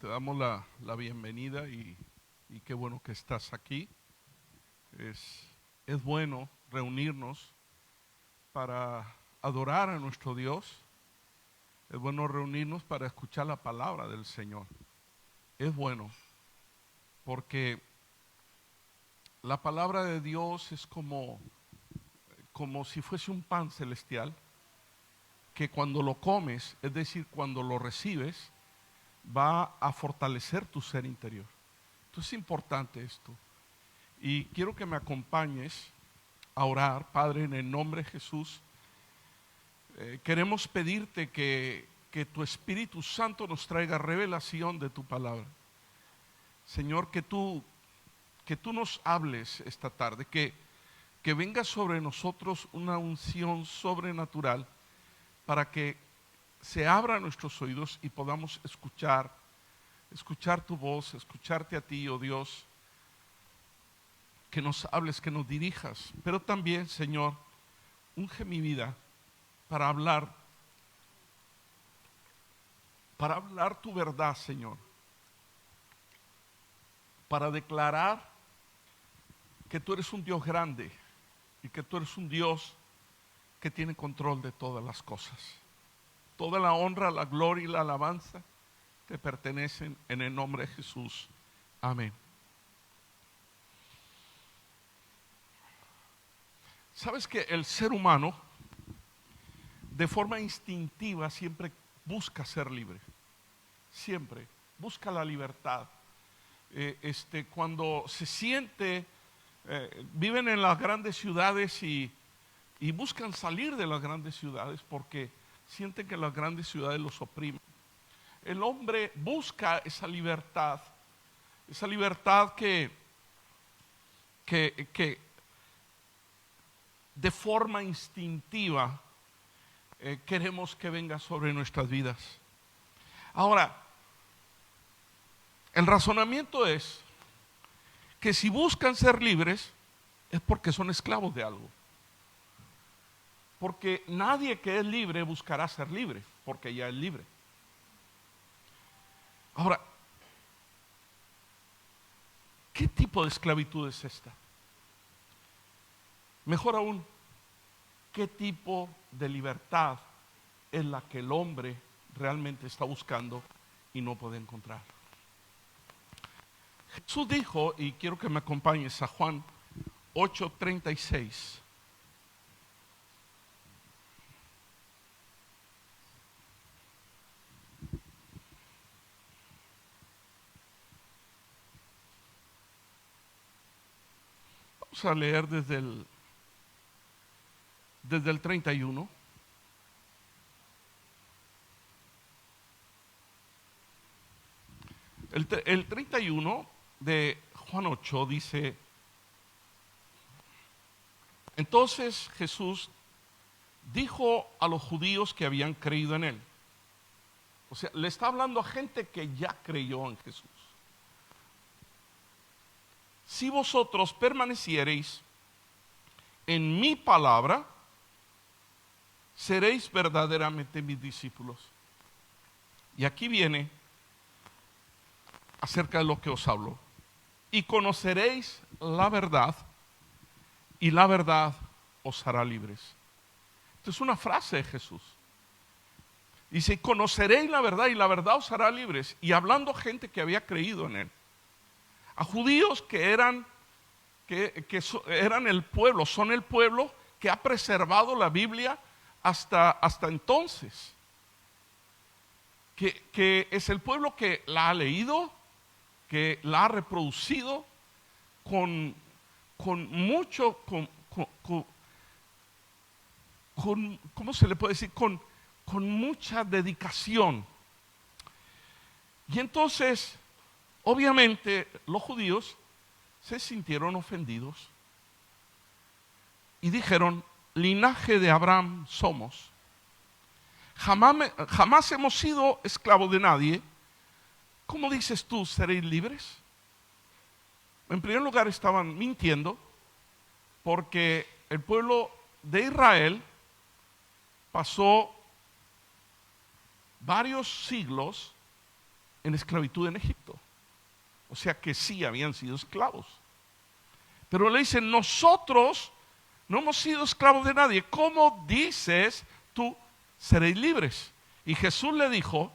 Te damos la bienvenida y qué bueno que estás aquí. Es bueno reunirnos para adorar a nuestro Dios. Es bueno reunirnos para escuchar la palabra del Señor. Es bueno porque la palabra de Dios es como si fuese un pan celestial que cuando lo comes, es decir, cuando lo recibes, va a fortalecer tu ser interior. Entonces es importante esto. Y quiero que me acompañes a orar, Padre, en el nombre de Jesús. Queremos pedirte que tu Espíritu Santo nos traiga revelación de tu palabra. Señor, que tú nos hables esta tarde, que venga sobre nosotros una unción sobrenatural para que se abran nuestros oídos y podamos escuchar tu voz, escucharte a ti, oh Dios, que nos hables, que nos dirijas, pero también, Señor, unge mi vida para hablar tu verdad, Señor, para declarar que tú eres un Dios grande y que tú eres un Dios que tiene control de todas las cosas. Toda la honra, la gloria y la alabanza te pertenecen en el nombre de Jesús. Amén. ¿Sabes que el ser humano de forma instintiva siempre busca ser libre? Siempre busca la libertad. Cuando se siente, viven en las grandes ciudades y buscan salir de las grandes ciudades porque sienten que las grandes ciudades los oprimen. El hombre busca esa libertad que de forma instintiva queremos que venga sobre nuestras vidas. Ahora, el razonamiento es que si buscan ser libres es porque son esclavos de algo. Porque nadie que es libre buscará ser libre, porque ya es libre. Ahora, ¿qué tipo de esclavitud es esta? Mejor aún, ¿qué tipo de libertad es la que el hombre realmente está buscando y no puede encontrar? Jesús dijo, y quiero que me acompañes a Juan 8:36. Vamos a leer desde el 31. El 31 de Juan 8 dice: entonces Jesús dijo a los judíos que habían creído en él. O sea, le está hablando a gente que ya creyó en Jesús. Si vosotros permaneciereis en mi palabra, seréis verdaderamente mis discípulos. Y aquí viene acerca de lo que os hablo. Y conoceréis la verdad, y la verdad os hará libres. Esta es una frase de Jesús. Dice: conoceréis la verdad y la verdad os hará libres. Y hablando a gente que había creído en él. A judíos que eran el pueblo, son el pueblo que ha preservado la Biblia hasta entonces. Que es el pueblo que la ha leído, que la ha reproducido con mucho, ¿cómo se le puede decir? Con mucha dedicación. Y entonces, obviamente, los judíos se sintieron ofendidos y dijeron: linaje de Abraham somos. Jamás hemos sido esclavos de nadie. ¿Cómo dices tú, seréis libres? En primer lugar, estaban mintiendo, porque el pueblo de Israel pasó varios siglos en esclavitud en Egipto. O sea que sí habían sido esclavos. Pero le dicen, nosotros no hemos sido esclavos de nadie. ¿Cómo dices tú seréis libres? Y Jesús le dijo,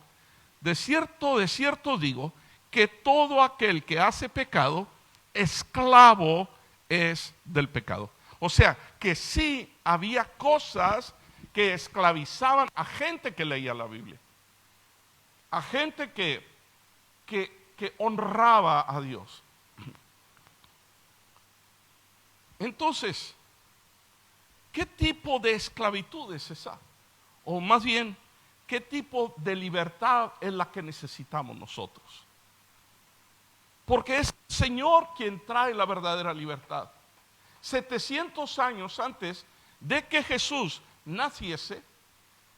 de cierto digo, que todo aquel que hace pecado, esclavo es del pecado. O sea, que sí había cosas que esclavizaban a gente que leía la Biblia, a gente que honraba a Dios. Entonces, ¿qué tipo de esclavitud es esa? O más bien, ¿qué tipo de libertad es la que necesitamos nosotros? Porque es el Señor quien trae la verdadera libertad. 700 años antes de que Jesús naciese,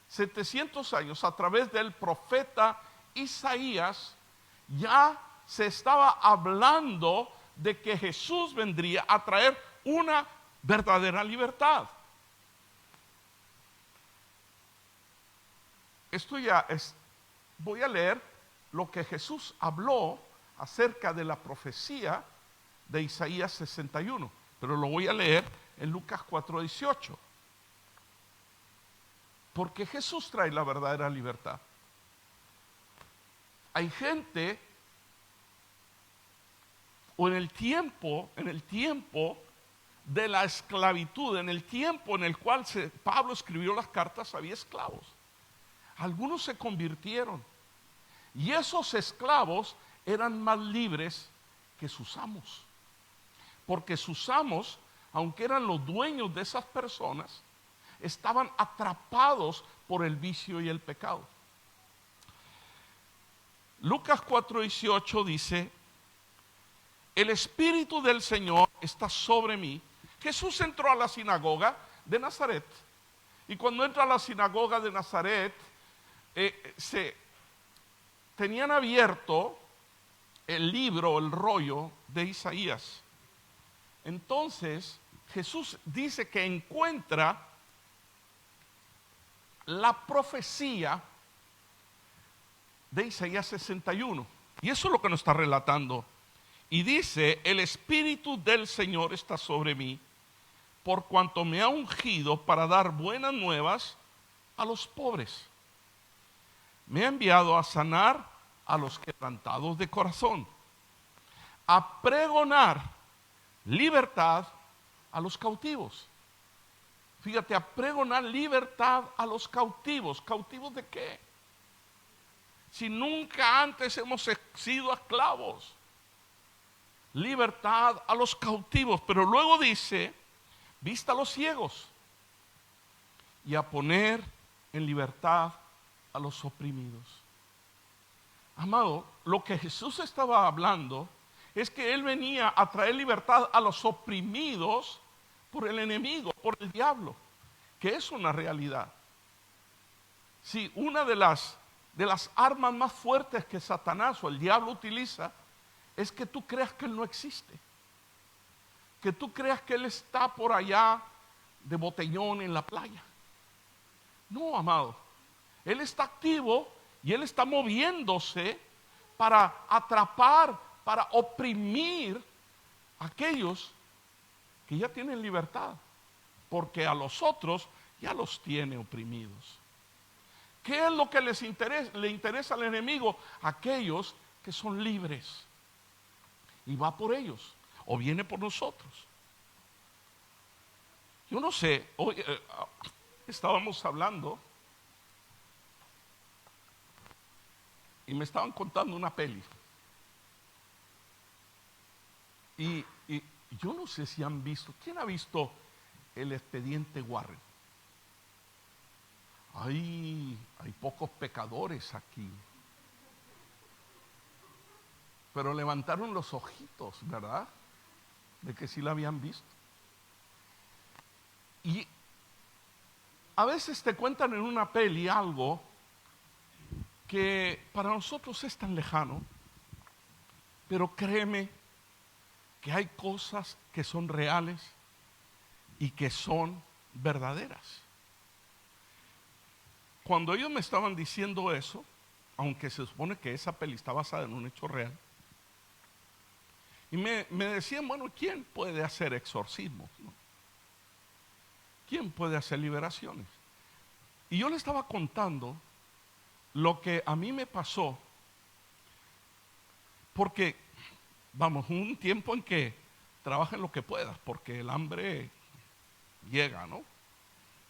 700 años a través del profeta Isaías, ya se estaba hablando de que Jesús vendría a traer una verdadera libertad. Voy a leer lo que Jesús habló acerca de la profecía de Isaías 61, pero lo voy a leer en Lucas 4:18. Porque Jesús trae la verdadera libertad. Hay gente, o en el tiempo de la esclavitud, en el tiempo en el cual Pablo escribió las cartas, había esclavos. Algunos se convirtieron, y esos esclavos eran más libres que sus amos, porque sus amos, aunque eran los dueños de esas personas, estaban atrapados por el vicio y el pecado. Lucas 4:18 dice, el Espíritu del Señor está sobre mí. Jesús entró a la sinagoga de Nazaret, y cuando entra a la sinagoga de Nazaret, tenían abierto el libro, el rollo de Isaías. Entonces Jesús dice que encuentra la profecía de Isaías 61, y eso es lo que nos está relatando. Y dice, el Espíritu del Señor está sobre mí, por cuanto me ha ungido para dar buenas nuevas a los pobres. Me ha enviado a sanar a los quebrantados de corazón, a pregonar libertad a los cautivos. Fíjate, a pregonar libertad a los cautivos. ¿Cautivos de qué? Si nunca antes hemos sido esclavos. Libertad a los cautivos. Pero luego dice, vista a los ciegos y a poner en libertad a los oprimidos. Amado, lo que Jesús estaba hablando es que Él venía a traer libertad a los oprimidos por el enemigo, por el diablo, que es una realidad. Sí, una de las armas más fuertes que Satanás o el diablo utiliza es que tú creas que Él no existe, que tú creas que Él está por allá de botellón en la playa. No, amado, Él está activo y Él está moviéndose para atrapar, para oprimir a aquellos que ya tienen libertad, porque a los otros ya los tiene oprimidos. ¿Qué es lo que le interesa al enemigo? Aquellos que son libres, y va por ellos, o viene por nosotros. Yo no sé, hoy estábamos hablando y me estaban contando una peli, y yo no sé si han visto. ¿Quién ha visto El Expediente Warren? Hay pocos pecadores aquí, pero levantaron los ojitos, ¿verdad? De que sí la habían visto. Y a veces te cuentan en una peli algo que para nosotros es tan lejano, pero créeme que hay cosas que son reales y que son verdaderas. Cuando ellos me estaban diciendo eso, aunque se supone que esa peli está basada en un hecho real. Y me decían, bueno, ¿quién puede hacer exorcismos, no? ¿Quién puede hacer liberaciones? Y yo le estaba contando lo que a mí me pasó, porque, vamos, un tiempo en que trabaja en lo que puedas, porque el hambre llega, ¿no?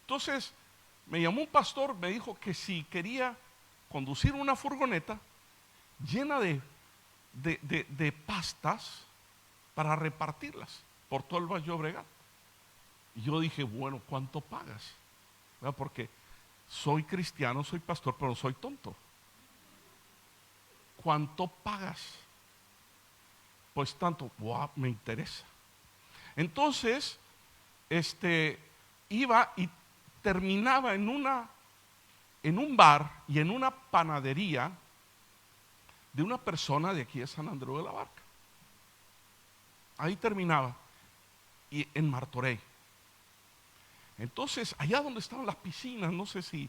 Entonces, me llamó un pastor, me dijo que si quería conducir una furgoneta llena de pastas para repartirlas por todo el Valle de Obregón. Y yo dije, bueno, ¿cuánto pagas? ¿Verdad? Porque soy cristiano, soy pastor, pero soy tonto. ¿Cuánto pagas? Pues tanto, wow, me interesa. Entonces, iba y terminaba en un bar y en una panadería de una persona de aquí de San Andrés de la Barca. Ahí terminaba, y en Martorell. Entonces, allá donde estaban las piscinas, no sé si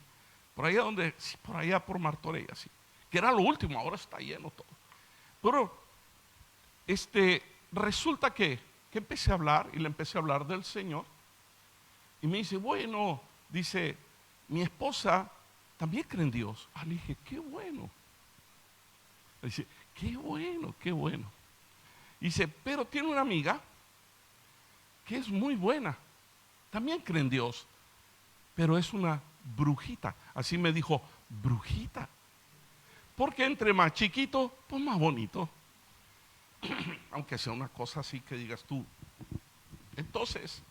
por allá por Martorell, así, que era lo último, ahora está lleno todo. Pero resulta que empecé a hablar, y le empecé a hablar del Señor, y me dice, bueno, dice, mi esposa también cree en Dios. Le dije, qué bueno. Le dice, qué bueno, qué bueno. Dice, pero tiene una amiga que es muy buena, también cree en Dios, pero es una brujita. Así me dijo, brujita. Porque entre más chiquito, pues más bonito. Aunque sea una cosa así que digas tú. Entonces,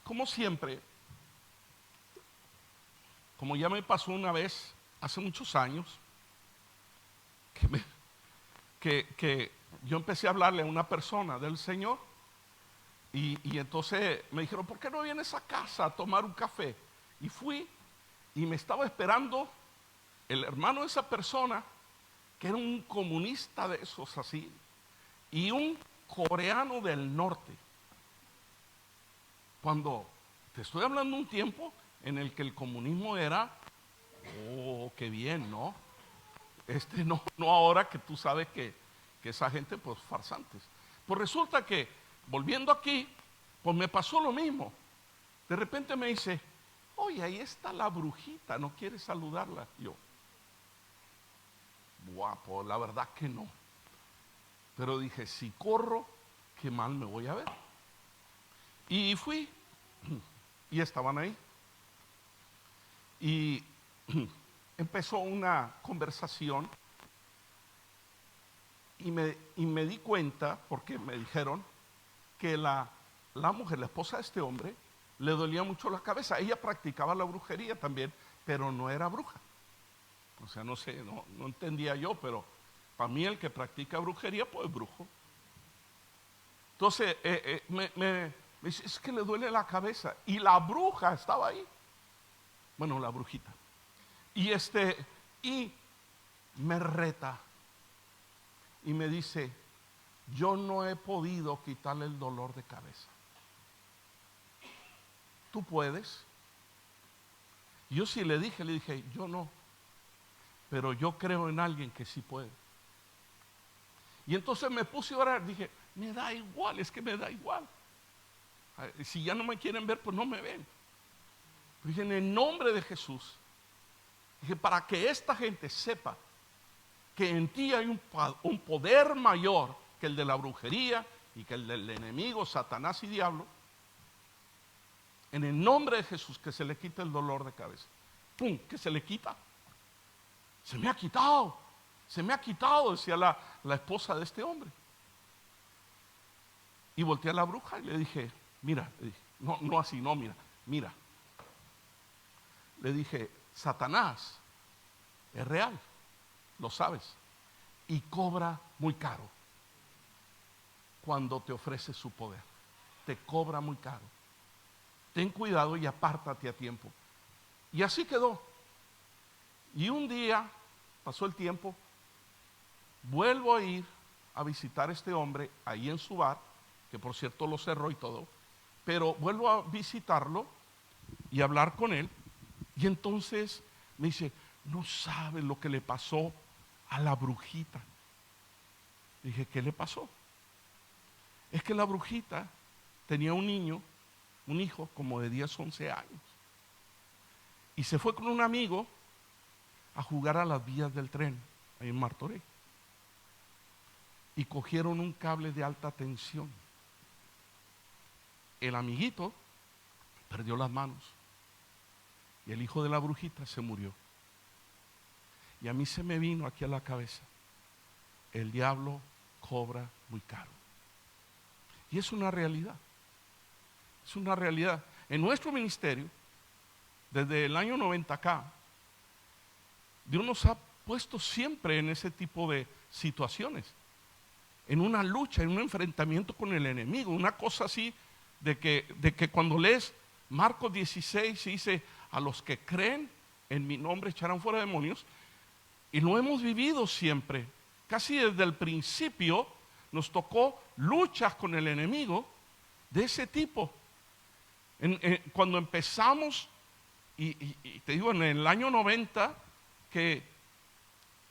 como siempre, como ya me pasó una vez, hace muchos años, que yo empecé a hablarle a una persona del Señor, y entonces me dijeron, ¿por qué no vienes a casa a tomar un café? Y fui, y me estaba esperando el hermano de esa persona, que era un comunista de esos así, y un coreano del norte. Cuando te estoy hablando de un tiempo en el que el comunismo era, oh, qué bien, ¿no? No ahora que tú sabes que esa gente, pues, farsantes. Pues resulta que, volviendo aquí, pues me pasó lo mismo. De repente me dice, oye, ahí está la brujita, ¿no quieres saludarla? Yo, guapo, la verdad que no. Pero dije, si corro, qué mal me voy a ver. Y fui, y estaban ahí. Y empezó una conversación, y me di cuenta, porque me dijeron que la mujer, la esposa de este hombre, le dolía mucho la cabeza. Ella practicaba la brujería también, pero no era bruja. O sea, no sé, no entendía yo, pero para mí el que practica brujería, pues es brujo. Entonces, me dice, es que le duele la cabeza. Y la bruja estaba ahí. Bueno, la brujita. Y me reta. Y me dice, yo no he podido quitarle el dolor de cabeza. ¿Tú puedes? Y yo sí le dije, yo no. Pero yo creo en alguien que sí puede. Y entonces me puse a orar, dije, me da igual, es que me da igual. Si ya no me quieren ver, pues no me ven. Dije, en el nombre de Jesús, dije, para que esta gente sepa que en ti hay un poder mayor que el de la brujería y que el del enemigo, Satanás y diablo, en el nombre de Jesús, que se le quite el dolor de cabeza. ¡Pum! Que se le quita. Se me ha quitado, decía la esposa de este hombre. Y volteé a la bruja y le dije, mira, le dije, no así, no, mira. Le dije, Satanás es real, lo sabes, y cobra muy caro cuando te ofrece su poder. Te cobra muy caro. Ten cuidado y apártate a tiempo. Y así quedó. Y un día, pasó el tiempo, vuelvo a ir a visitar a este hombre ahí en su bar, que por cierto lo cerró y todo, pero vuelvo a visitarlo y hablar con él. Y entonces me dice, no sabe lo que le pasó a la brujita. Dije, ¿qué le pasó? Es que la brujita tenía un niño, un hijo como de 10, 11 años. Y se fue con un amigo a jugar a las vías del tren, ahí en Martorell. Y cogieron un cable de alta tensión. El amiguito perdió las manos. Y el hijo de la brujita se murió. Y a mí se me vino aquí a la cabeza: el diablo cobra muy caro. Y es una realidad. Es una realidad. En nuestro ministerio, desde el año 90 acá, Dios nos ha puesto siempre en ese tipo de situaciones, en una lucha, en un enfrentamiento con el enemigo, una cosa así de que cuando lees Marcos 16 dice: a los que creen en mi nombre echarán fuera demonios. Y lo hemos vivido siempre, casi desde el principio nos tocó luchas con el enemigo de ese tipo. Cuando empezamos, y te digo, en el año 90, que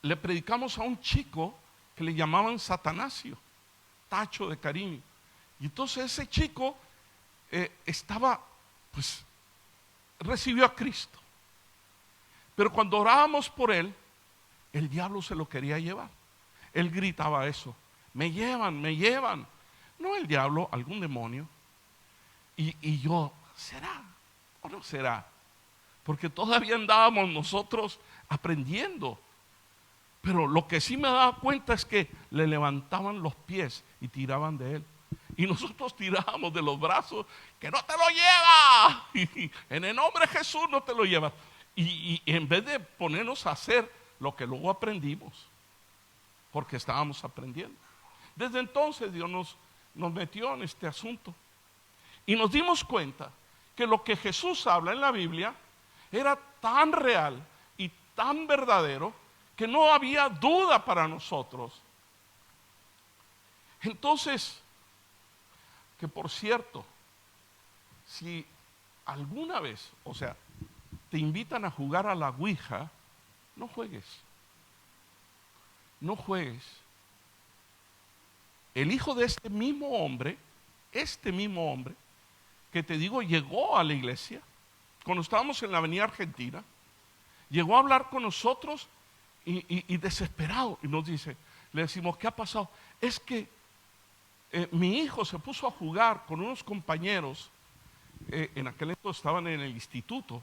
le predicamos a un chico que le llamaban Satanasio, Tacho de cariño. Y entonces ese chico recibió a Cristo. Pero cuando orábamos por él, el diablo se lo quería llevar. Él gritaba eso: me llevan, me llevan. No el diablo, algún demonio. Y yo, ¿será o no será? Porque todavía andábamos nosotros aprendiendo. Pero lo que sí me daba cuenta es que le levantaban los pies y tiraban de él. Y nosotros tirábamos de los brazos: que no te lo lleva. Y en el nombre de Jesús no te lo lleva. Y en vez de ponernos a hacer lo que luego aprendimos, porque estábamos aprendiendo. Desde entonces Dios nos metió en este asunto. Y nos dimos cuenta que lo que Jesús habla en la Biblia era tan real y tan verdadero que no había duda para nosotros. Entonces, que por cierto, si alguna vez, te invitan a jugar a la Ouija, no juegues. No juegues. El hijo de este mismo hombre, que te digo, llegó a la iglesia, cuando estábamos en la avenida Argentina, llegó a hablar con nosotros y desesperado, y nos dice, le decimos: ¿qué ha pasado? Es que mi hijo se puso a jugar con unos compañeros, en aquel entonces estaban en el instituto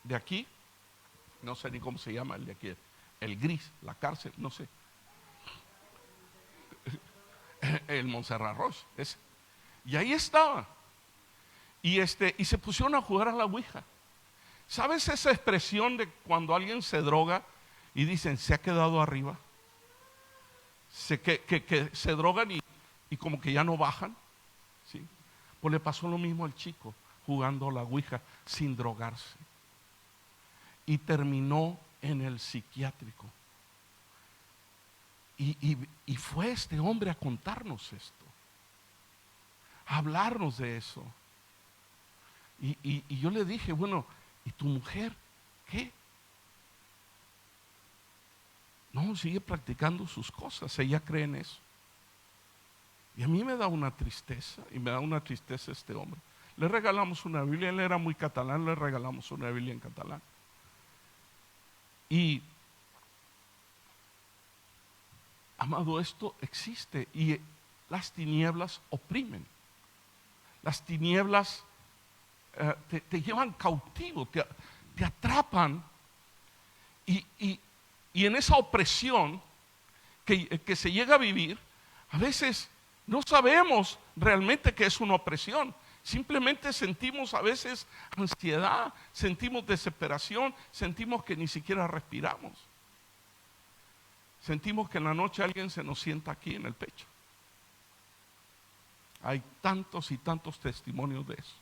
de aquí, no sé ni cómo se llama el de aquí, el Gris, la cárcel, no sé, el Montserrat Roche, ese. Y ahí estaba. Y se pusieron a jugar a la Ouija. ¿Sabes esa expresión de cuando alguien se droga y dicen: se ha quedado arriba? Que se drogan y como que ya no bajan, ¿sí? Pues le pasó lo mismo al chico jugando a la Ouija sin drogarse. Y terminó en el psiquiátrico. Y fue este hombre a contarnos esto, a hablarnos de eso. Y yo le dije: bueno, ¿y tu mujer qué? No, sigue practicando sus cosas, ella cree en eso. Y a mí me da una tristeza, y me da una tristeza este hombre. Le regalamos una Biblia, él era muy catalán, le regalamos una Biblia en catalán. Y, amado, esto existe y las tinieblas oprimen. Las tinieblas te llevan cautivo, te atrapan y en esa opresión que se llega a vivir, a veces no sabemos realmente que es una opresión. Simplemente sentimos a veces ansiedad, sentimos desesperación, sentimos que ni siquiera respiramos. Sentimos que en la noche alguien se nos sienta aquí en el pecho. Hay tantos y tantos testimonios de eso.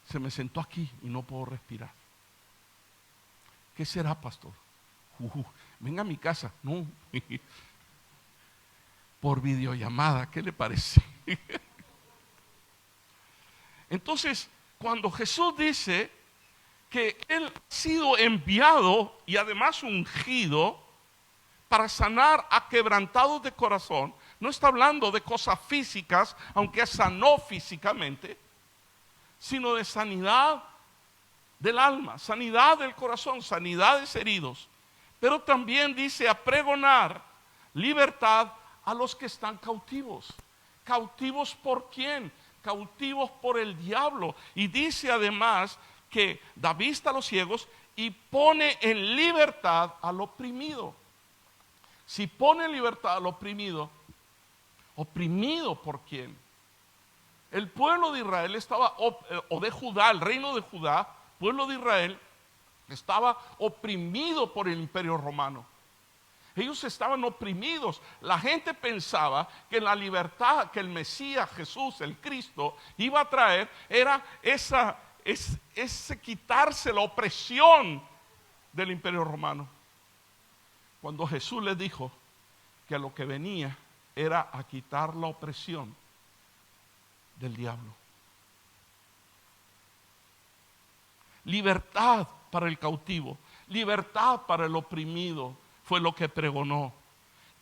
Se me sentó aquí y no puedo respirar. ¿Qué será, pastor? Venga a mi casa. No. Por videollamada, ¿qué le parece? Entonces, cuando Jesús dice que Él ha sido enviado y además ungido para sanar a quebrantados de corazón. No está hablando de cosas físicas, aunque sanó físicamente, sino de sanidad del alma, sanidad del corazón, sanidades heridos. Pero también dice a pregonar libertad a los que están cautivos. ¿Cautivos por quién? Cautivos por el diablo. Y dice además que da vista a los ciegos y pone en libertad al oprimido. Si pone en libertad al oprimido, ¿oprimido por quién? El pueblo de Israel estaba, o de Judá, el reino de Judá, pueblo de Israel, estaba oprimido por el imperio romano. Ellos estaban oprimidos. La gente pensaba que la libertad que el Mesías, Jesús, el Cristo, iba a traer era ese quitarse la opresión del imperio romano. Cuando Jesús les dijo que a lo que venía era a quitar la opresión del diablo. Libertad para el cautivo, libertad para el oprimido, fue lo que pregonó.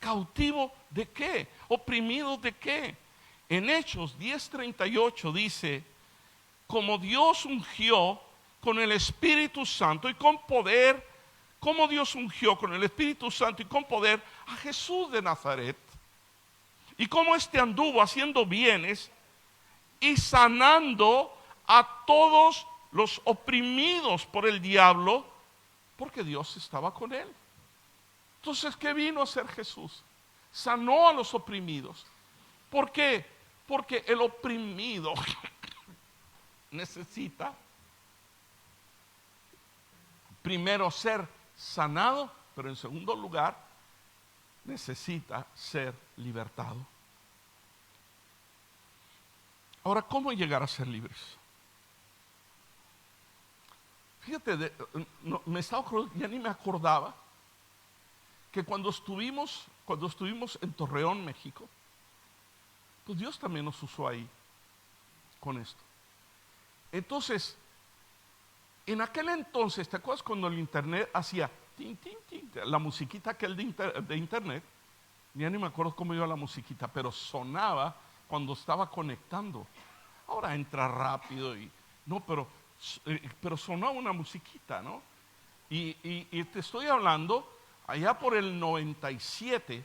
¿Cautivo de qué? ¿Oprimido de qué? En Hechos 10:38 dice, como Dios ungió con el Espíritu Santo y con poder, como Dios ungió con el Espíritu Santo y con poder a Jesús de Nazaret, y como éste anduvo haciendo bienes y sanando a todos los oprimidos por el diablo, porque Dios estaba con él. Entonces, ¿qué vino a hacer Jesús? Sanó a los oprimidos. ¿Por qué? Porque el oprimido necesita primero ser sanado, pero en segundo lugar necesita ser libertado. Ahora, ¿cómo llegar a ser libres? Fíjate, ya ni me acordaba que cuando estuvimos en Torreón, México, pues Dios también nos usó ahí con esto. Entonces, en aquel entonces, ¿te acuerdas cuando el internet hacía tin, tin, tin, la musiquita aquel de internet? Ya ni me acuerdo cómo iba la musiquita, pero sonaba cuando estaba conectando. Ahora entra rápido y no, pero sonaba una musiquita, ¿no? Y te estoy hablando allá por el 97,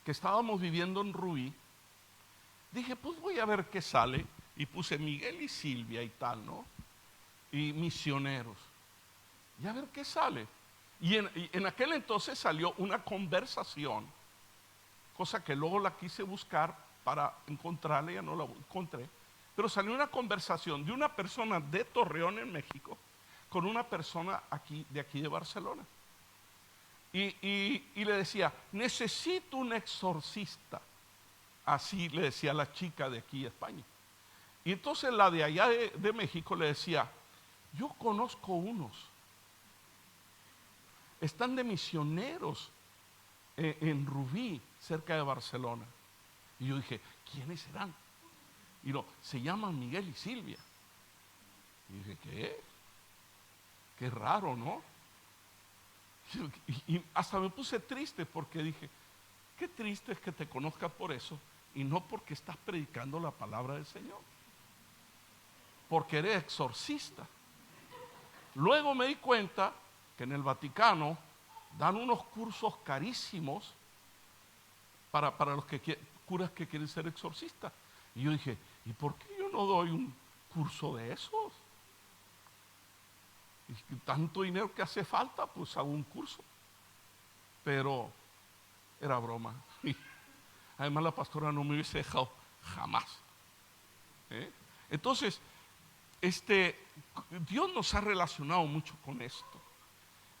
que estábamos viviendo en Rubí. Dije, pues voy a ver qué sale, y puse Miguel y Silvia y tal, ¿no? Y misioneros, y a ver qué sale. Y en aquel entonces salió una conversación, cosa que luego la quise buscar para encontrarla, ya no la encontré, pero salió una conversación de una persona de Torreón en México con una persona de aquí de Barcelona. Y le decía, necesito un exorcista. Así le decía la chica de aquí de España. Y entonces la de allá de México le decía, yo conozco unos, están de misioneros en Rubí, cerca de Barcelona. Y yo dije, ¿quiénes serán? Y no, se llaman Miguel y Silvia. Y dije, ¿qué? Qué raro, ¿no? Y hasta me puse triste porque dije, qué triste es que te conozca por eso y no porque estás predicando la palabra del Señor, porque eres exorcista. Luego me di cuenta que en el Vaticano dan unos cursos carísimos para los curas que quieren ser exorcistas. Y yo dije, ¿y por qué yo no doy un curso de esos? Y tanto dinero que hace falta, pues hago un curso. Pero era broma. Y además la pastora no me hubiese dejado jamás. Entonces, Dios nos ha relacionado mucho con esto.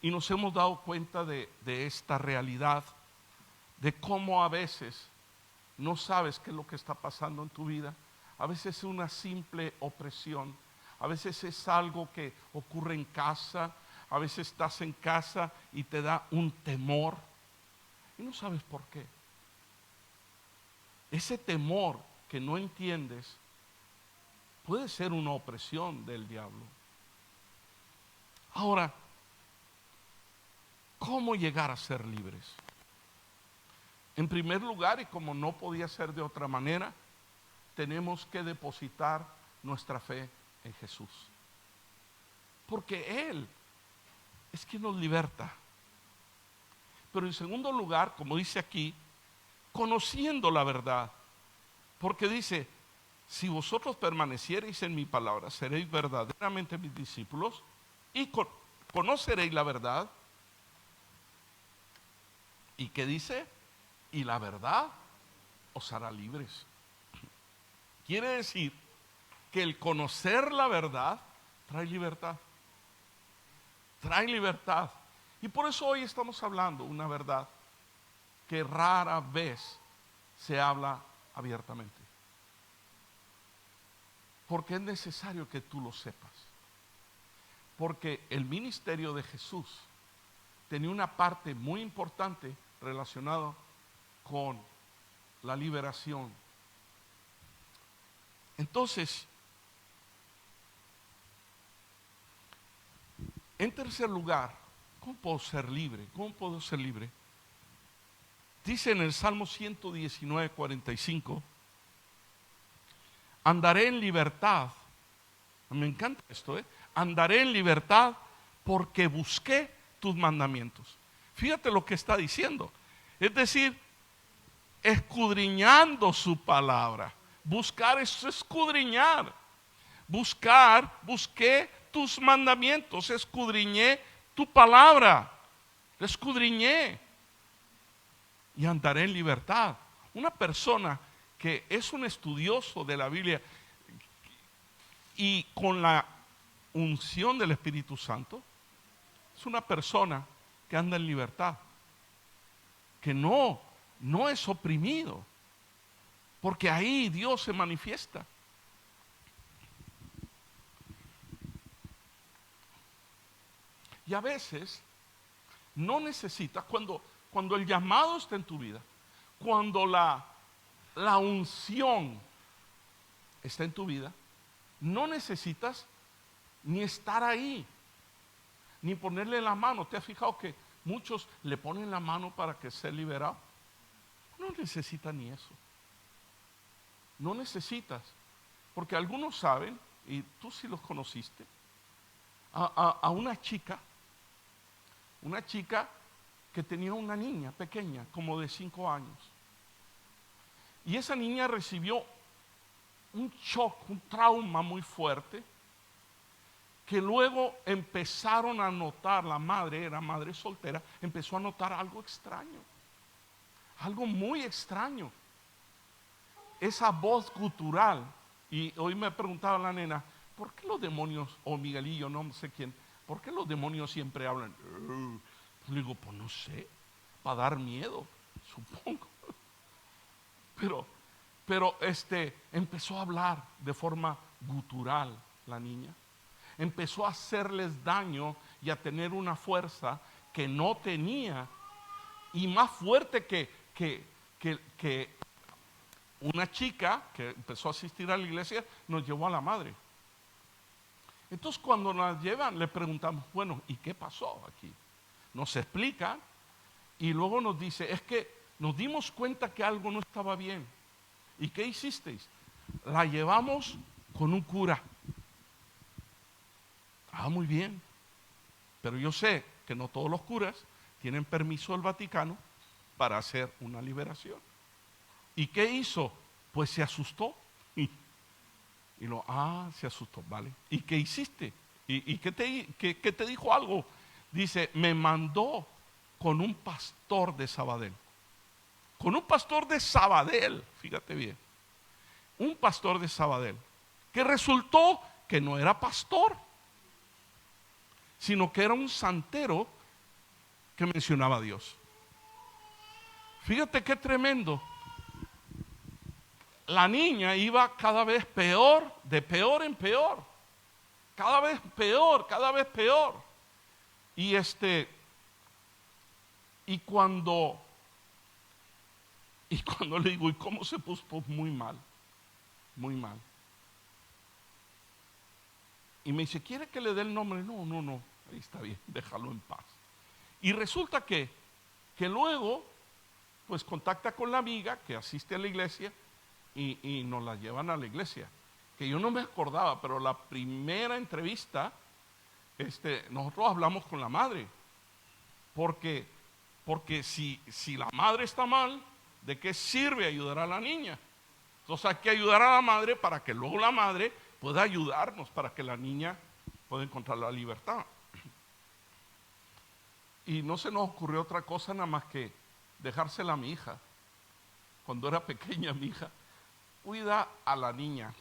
Y nos hemos dado cuenta de esta realidad, de cómo a veces no sabes qué es lo que está pasando en tu vida. A veces es una simple opresión. A veces es algo que ocurre en casa. A veces estás en casa y te da un temor. Y no sabes por qué. Ese temor que no entiendes puede ser una opresión del diablo. Ahora, ¿cómo llegar a ser libres? En primer lugar, y como no podía ser de otra manera, tenemos que depositar nuestra fe en Jesús. Porque Él es quien nos liberta. Pero en segundo lugar, como dice aquí, conociendo la verdad. Porque dice, si vosotros permaneciereis en mi palabra, seréis verdaderamente mis discípulos y conoceréis la verdad. ¿Y qué dice? Y la verdad os hará libres. Quiere decir que el conocer la verdad trae libertad. Trae libertad. Y por eso hoy estamos hablando una verdad que rara vez se habla abiertamente. Porque es necesario que tú lo sepas. Porque el ministerio de Jesús tenía una parte muy importante relacionada con la liberación. Entonces, en tercer lugar, ¿cómo puedo ser libre? ¿Cómo puedo ser libre? Dice en el Salmo 119, 45, andaré en libertad. Me encanta esto, andaré en libertad porque busqué tus mandamientos. Fíjate lo que está diciendo. Es decir, escudriñando su palabra. Buscar es escudriñar. Busqué tus mandamientos, escudriñé tu palabra, escudriñé y andaré en libertad. Una persona que es un estudioso de la Biblia y con la unción del Espíritu Santo, es una persona que anda en libertad, que no es oprimido, porque ahí Dios se manifiesta. Y a veces no necesitas, cuando el llamado está en tu vida, cuando la unción está en tu vida, no necesitas ni estar ahí, ni ponerle la mano. ¿Te has fijado que muchos le ponen la mano para que sea liberado? No necesitas ni eso. No necesitas, porque algunos saben, y tú sí los conociste, a una chica que tenía una niña pequeña, como de 5 años. Y esa niña recibió un shock, un trauma muy fuerte, que luego empezaron a notar, la madre, era madre soltera, empezó a notar algo extraño, algo muy extraño. Esa voz gutural. Y hoy me preguntaba la nena, ¿por qué los demonios, o Miguelillo, no sé quién, por qué los demonios siempre hablan? Le digo, pues no sé, para dar miedo, supongo. Pero empezó a hablar de forma gutural la niña. Empezó a hacerles daño y a tener una fuerza que no tenía, y más fuerte que una chica que empezó a asistir a la iglesia, nos llevó a la madre. Entonces cuando nos llevan le preguntamos, bueno, ¿y qué pasó aquí? Nos explica y luego nos dice, es que nos dimos cuenta que algo no estaba bien. ¿Y qué hicisteis? La llevamos con un cura. Muy bien, pero yo sé que no todos los curas tienen permiso del Vaticano para hacer una liberación. ¿Y qué hizo? Pues se asustó. Se asustó, vale. ¿Y qué hiciste? ¿Y qué te dijo algo? Dice, me mandó con un pastor de Sabadell. Con un pastor de Sabadell, fíjate bien. Un pastor de Sabadell, que resultó que no era pastor, sino que era un santero que mencionaba a Dios. Fíjate qué tremendo. La niña iba cada vez peor, de peor en peor. Cada vez peor, cada vez peor. Y cuando le digo, ¿y cómo se puso? Pues muy mal, muy mal. Y me dice, ¿quiere que le dé el nombre? No, Y está bien, déjalo en paz. Y resulta que luego, pues contacta con la amiga que asiste a la iglesia y nos la llevan a la iglesia. Que yo no me acordaba, pero la primera entrevista, nosotros hablamos con la madre. Porque si la madre está mal, ¿de qué sirve ayudar a la niña? Entonces hay que ayudar a la madre para que luego la madre pueda ayudarnos, para que la niña pueda encontrar la libertad. Y no se nos ocurrió otra cosa nada más que dejársela a mi hija. Cuando era pequeña mi hija, cuida a la niña.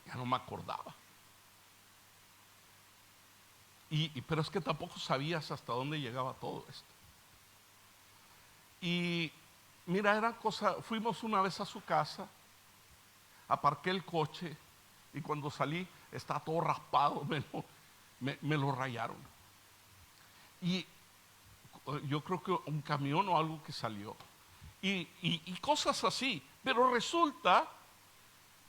Ya no me acordaba. Pero es que tampoco sabías hasta dónde llegaba todo esto. Y mira, era cosa, fuimos una vez a su casa, aparqué el coche y cuando salí estaba todo raspado, me lo rayaron. Y yo creo que un camión o algo que salió. Y cosas así. Pero resulta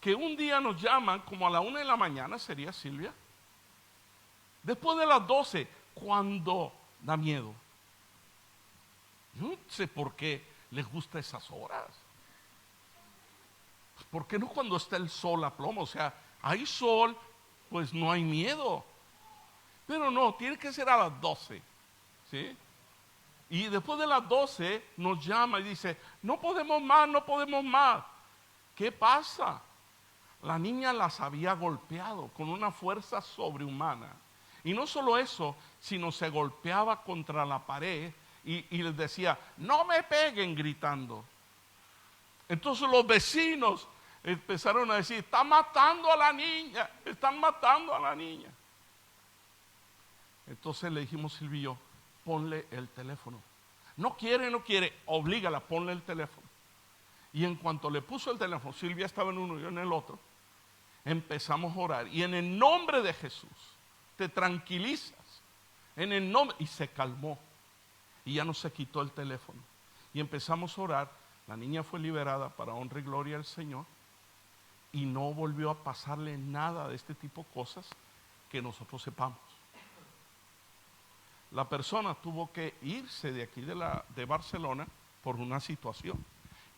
que un día nos llaman como a la 1 de la mañana, sería Silvia. Después de las 12, cuando da miedo. Yo no sé por qué les gusta esas horas. ¿Por qué no cuando está el sol a plomo? O sea, hay sol, pues no hay miedo. Pero no, tiene que ser a las 12. ¿Sí? Y después de las 12 nos llama y dice, no podemos más, no podemos más. ¿Qué pasa? La niña las había golpeado con una fuerza sobrehumana. Y no solo eso, sino se golpeaba contra la pared y les decía, no me peguen, gritando. Entonces los vecinos empezaron a decir, están matando a la niña, están matando a la niña. Entonces le dijimos, Silvio, ponle el teléfono. No quiere, oblígala, ponle el teléfono. Y en cuanto le puso el teléfono, Silvia estaba en uno y yo en el otro, empezamos a orar. Y en el nombre de Jesús, te tranquilizas. En el nombre, y se calmó. Y ya no se quitó el teléfono. Y empezamos a orar. La niña fue liberada para honra y gloria al Señor. Y no volvió a pasarle nada de este tipo de cosas que nosotros sepamos. La persona tuvo que irse de aquí de Barcelona por una situación.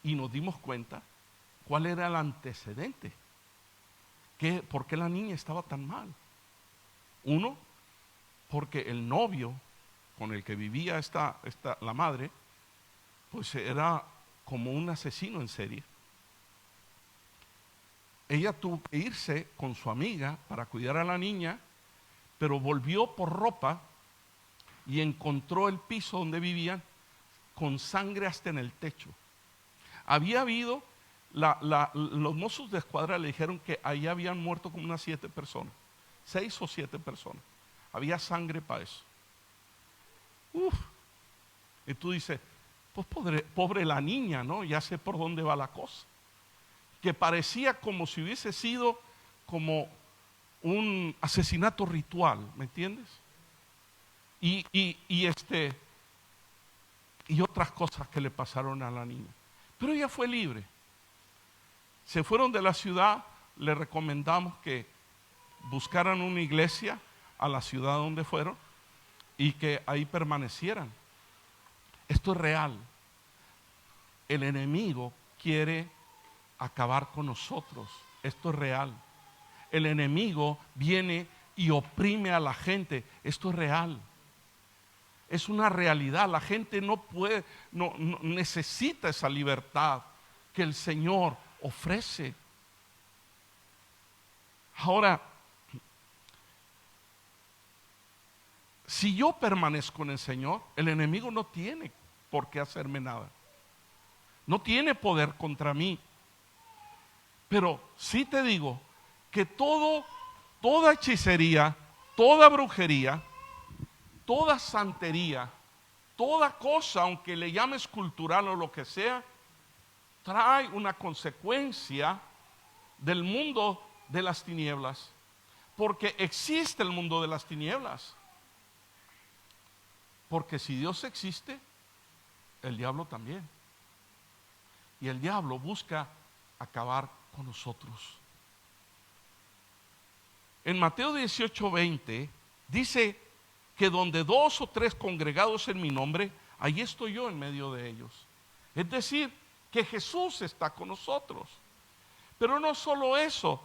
Y nos dimos cuenta cuál era el antecedente. ¿Por qué la niña estaba tan mal? Uno, porque el novio con el que vivía la madre, pues era como un asesino en serie. Ella tuvo que irse con su amiga para cuidar a la niña, pero volvió por ropa y encontró el piso donde vivían con sangre hasta en el techo. Había habido, los mozos de escuadra le dijeron que ahí habían muerto como unas 7 personas, 6 o 7 personas. Había sangre para eso. Y tú dices, pues pobre la niña, ¿no? Ya sé por dónde va la cosa. Que parecía como si hubiese sido como un asesinato ritual, ¿me entiendes? Y otras cosas que le pasaron a la niña. Pero ella fue libre. Se fueron de la ciudad, le recomendamos que buscaran una iglesia a la ciudad donde fueron y que ahí permanecieran. Esto es real. El enemigo quiere acabar con nosotros. Esto es real. El enemigo viene y oprime a la gente. Esto es real. Es una realidad. La gente no puede, no necesita esa libertad que el Señor ofrece. Ahora, si yo permanezco en el Señor, el enemigo no tiene por qué hacerme nada. No tiene poder contra mí. Pero sí te digo que toda hechicería, toda brujería, toda santería, toda cosa, aunque le llames cultural o lo que sea, trae una consecuencia del mundo de las tinieblas. Porque existe el mundo de las tinieblas. Porque si Dios existe, el diablo también. Y el diablo busca acabar con nosotros. en Mateo 18:20 dice que donde 2 o 3 congregados en mi nombre, ahí estoy yo en medio de ellos. Es decir, que Jesús está con nosotros. Pero no solo eso,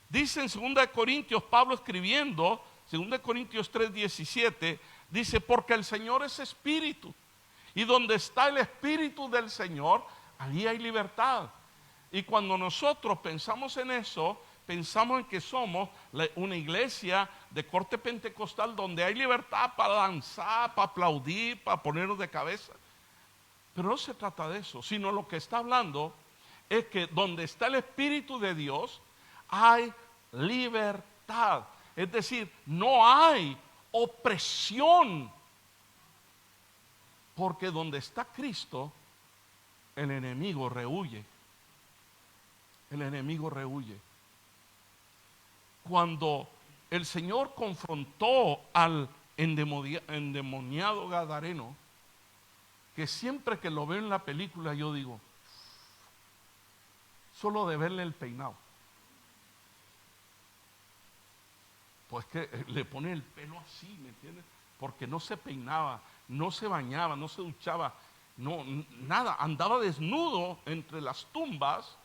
dice en 2 Corintios, Pablo escribiendo, 2 Corintios 3:17, dice, porque el Señor es espíritu, y donde está el espíritu del Señor, allí hay libertad. Y cuando nosotros pensamos en eso, pensamos en que somos una iglesia de corte pentecostal donde hay libertad para danzar, para aplaudir, para ponernos de cabeza. Pero no se trata de eso, sino lo que está hablando es que donde está el Espíritu de Dios hay libertad. Es decir, no hay opresión. Porque donde está Cristo, el enemigo rehuye. El enemigo rehuye. Cuando el Señor confrontó al endemoniado gadareno, que siempre que lo veo en la película yo digo, solo de verle el peinado, pues que le pone el pelo así, ¿me entiendes? Porque no se peinaba, no se bañaba, no se duchaba, no, nada, andaba desnudo entre las tumbas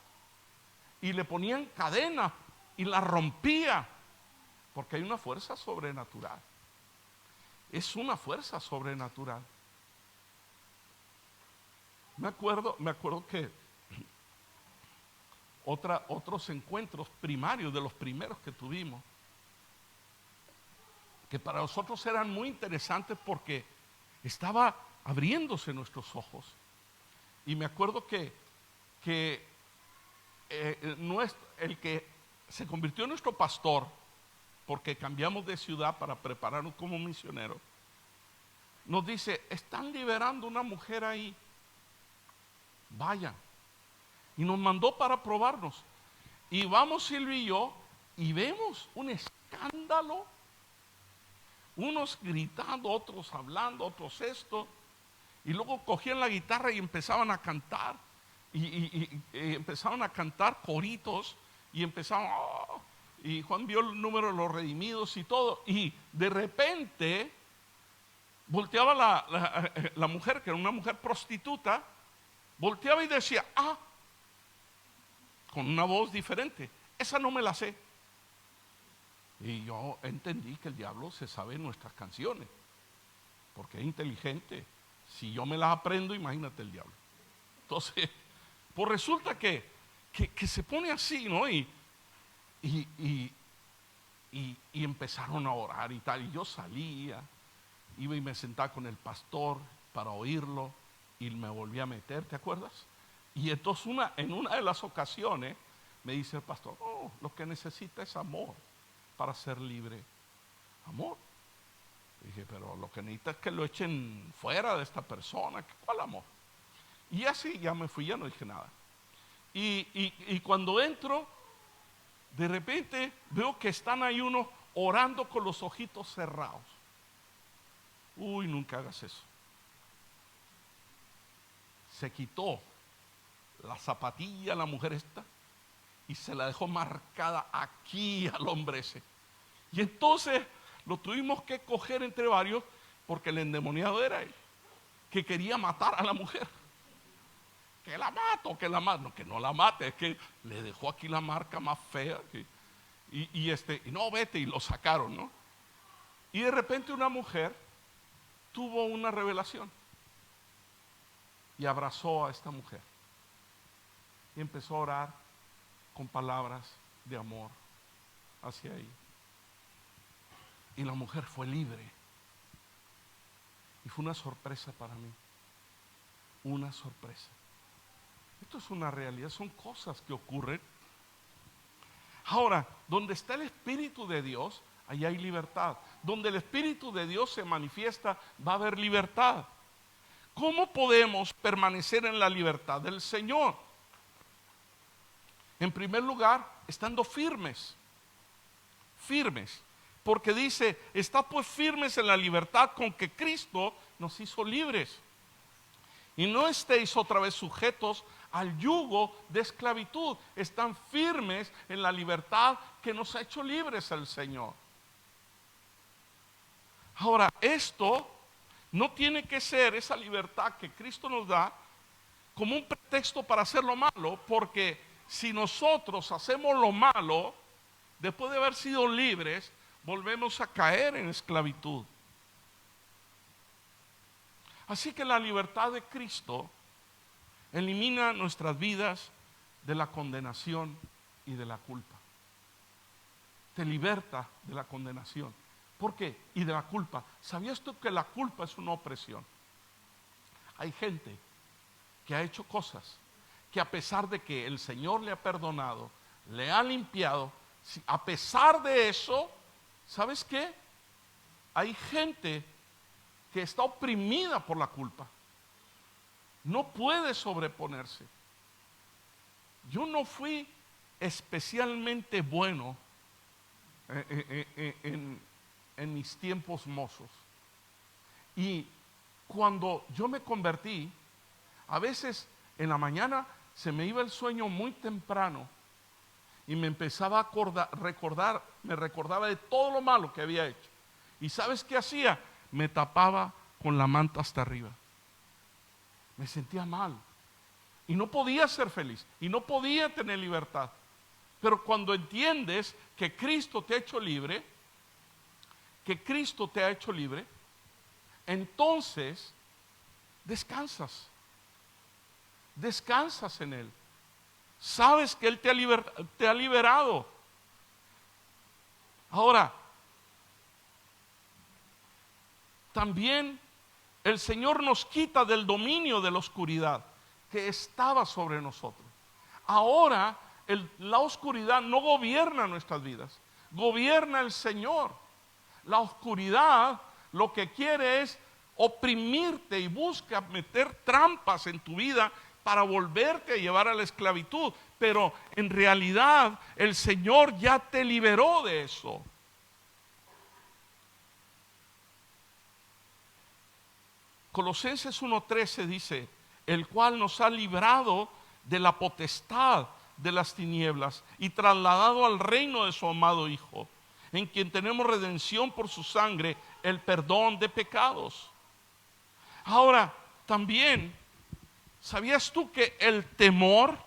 y le ponían cadenas y la rompía, porque hay una fuerza sobrenatural. Es una fuerza sobrenatural. Me acuerdo que otros encuentros primarios, de los primeros que tuvimos, que para nosotros eran muy interesantes porque estaba abriéndose nuestros ojos. Y me acuerdo que el que se convirtió en nuestro pastor, porque cambiamos de ciudad para prepararnos como misioneros, nos dice, están liberando una mujer ahí, vayan. Y nos mandó para probarnos. Y vamos Silvia y yo, y vemos un escándalo, unos gritando, otros hablando, otros esto, y luego cogían la guitarra y empezaban a cantar, y empezaban a cantar coritos, y empezaban, oh, y Juan vio el número de los redimidos y todo, y de repente volteaba la mujer, que era una mujer prostituta, volteaba y decía, con una voz diferente, esa no me la sé. Y yo entendí que el diablo se sabe nuestras canciones, porque es inteligente. Si yo me las aprendo, imagínate el diablo. Entonces, pues resulta que se pone así, ¿no? Y empezaron a orar y tal. Y yo salía, iba y me sentaba con el pastor para oírlo, y me volví a meter, ¿te acuerdas? Y entonces en una de las ocasiones me dice el pastor, lo que necesita es amor para ser libre. Amor. Dije, pero lo que necesita es que lo echen fuera de esta persona. ¿Cuál amor? Y así ya me fui, ya no dije nada. Y cuando entro, de repente veo que están ahí unos orando con los ojitos cerrados. Uy, nunca hagas eso. Se quitó la zapatilla, la mujer esta, y se la dejó marcada aquí al hombre ese. Y entonces lo tuvimos que coger entre varios, porque el endemoniado era él, que quería matar a la mujer. Que la mato, que la mato. No, que no la mate, es que le dejó aquí la marca más fea. Y no, vete, y lo sacaron, ¿no? Y de repente una mujer tuvo una revelación y abrazó a esta mujer y empezó a orar con palabras de amor hacia ella. Y la mujer fue libre. Y fue una sorpresa para mí. Una sorpresa. Esto es una realidad, son cosas que ocurren. Ahora, donde está el Espíritu de Dios, allí hay libertad. Donde el Espíritu de Dios se manifiesta, va a haber libertad. ¿Cómo podemos permanecer en la libertad del Señor? En primer lugar, estando firmes. Firmes. Porque dice, está pues firmes en la libertad con que Cristo nos hizo libres. Y no estéis otra vez sujetos al yugo de esclavitud. Están firmes en la libertad que nos ha hecho libres el Señor. Ahora, esto no tiene que ser, esa libertad que Cristo nos da, como un pretexto para hacer lo malo, porque si nosotros hacemos lo malo, después de haber sido libres, volvemos a caer en esclavitud. Así que la libertad de Cristo elimina nuestras vidas de la condenación y de la culpa. Te liberta de la condenación. ¿Por qué? Y de la culpa. ¿Sabías tú que la culpa es una opresión? Hay gente que ha hecho cosas que, a pesar de que el Señor le ha perdonado, le ha limpiado, a pesar de eso, ¿sabes qué? Hay gente que está oprimida por la culpa. No puede sobreponerse. Yo no fui especialmente bueno en mis tiempos mozos. Y cuando yo me convertí, a veces en la mañana se me iba el sueño muy temprano y me empezaba a me recordaba de todo lo malo que había hecho. ¿Y sabes qué hacía? Me tapaba con la manta hasta arriba. Me sentía mal y no podía ser feliz y no podía tener libertad. Pero cuando entiendes que Cristo te ha hecho libre, entonces descansas en Él. Sabes que Él te ha liberado. Ahora, también el Señor nos quita del dominio de la oscuridad que estaba sobre nosotros. Ahora la oscuridad no gobierna nuestras vidas, gobierna el Señor. La oscuridad lo que quiere es oprimirte y busca meter trampas en tu vida para volverte a llevar a la esclavitud. Pero en realidad el Señor ya te liberó de eso. Colosenses 1:13 dice: el cual nos ha librado de la potestad de las tinieblas y trasladado al reino de su amado Hijo, en quien tenemos redención por su sangre, el perdón de pecados. Ahora, también, ¿sabías tú que el temor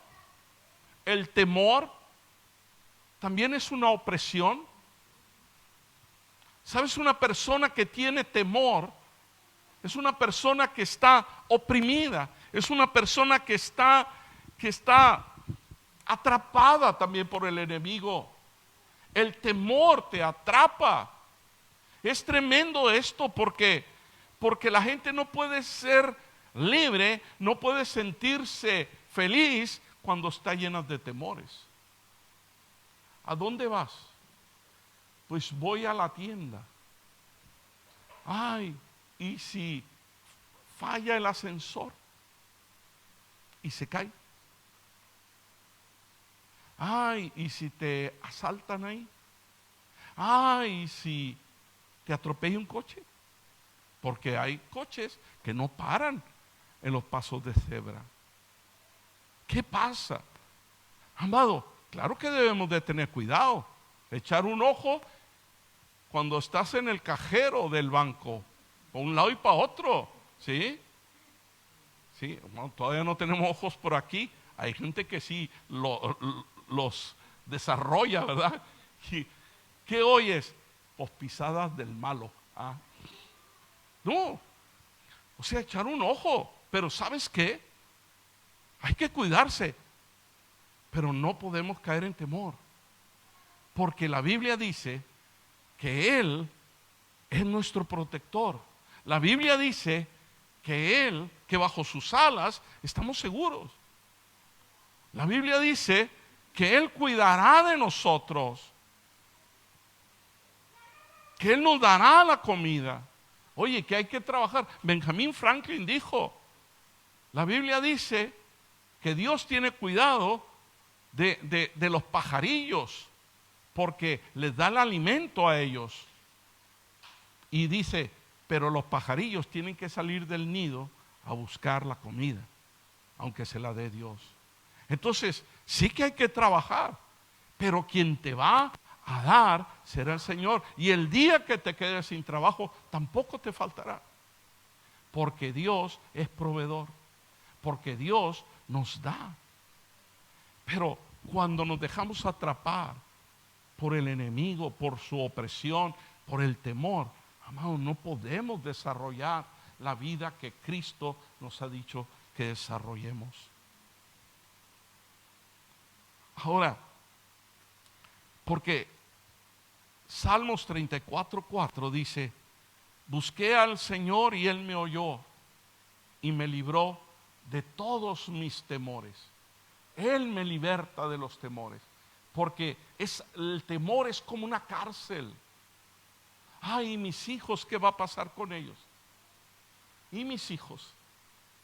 también es una opresión? ¿Sabes? Una persona que tiene temor es una persona que está oprimida, es una persona que está atrapada también por el enemigo. El temor te atrapa. Es tremendo esto porque la gente no puede ser libre, no puede sentirse feliz cuando está llena de temores. ¿A dónde vas? Pues voy a la tienda. Ay, ¿y si falla el ascensor y se cae? Ay, ¿y si te asaltan ahí? Ay, ¿y si te atropella un coche? Porque hay coches que no paran en los pasos de cebra. ¿Qué pasa? Amado, claro que debemos de tener cuidado. Echar un ojo cuando estás en el cajero del banco, para un lado y para otro, ¿sí? Sí, bueno, todavía no tenemos ojos por aquí. Hay gente que sí los desarrolla, ¿verdad? ¿Qué oyes? Pues pisadas del malo. ¿Ah? No, o sea, echar un ojo. Pero ¿sabes qué? Hay que cuidarse. Pero no podemos caer en temor. Porque la Biblia dice que Él es nuestro protector. La Biblia dice que bajo sus alas estamos seguros. La Biblia dice que Él cuidará de nosotros, que Él nos dará la comida. Oye, que hay que trabajar. Benjamin Franklin dijo, la Biblia dice que Dios tiene cuidado de los pajarillos, porque les da el alimento a ellos. Y dice, pero los pajarillos tienen que salir del nido a buscar la comida. aunque se la dé Dios. Entonces, sí que hay que trabajar, pero quien te va a dar será el Señor. Y el día que te quedes sin trabajo, tampoco te faltará. Porque Dios es proveedor, porque Dios nos da. Pero cuando nos dejamos atrapar por el enemigo, por su opresión, por el temor, amados, no podemos desarrollar la vida que Cristo nos ha dicho que desarrollemos. Ahora, porque Salmos 34:4 dice: busqué al Señor y Él me oyó y me libró de todos mis temores. Él me liberta de los temores, porque el temor es como una cárcel. Ay, mis hijos, ¿qué va a pasar con ellos? ¿Y mis hijos?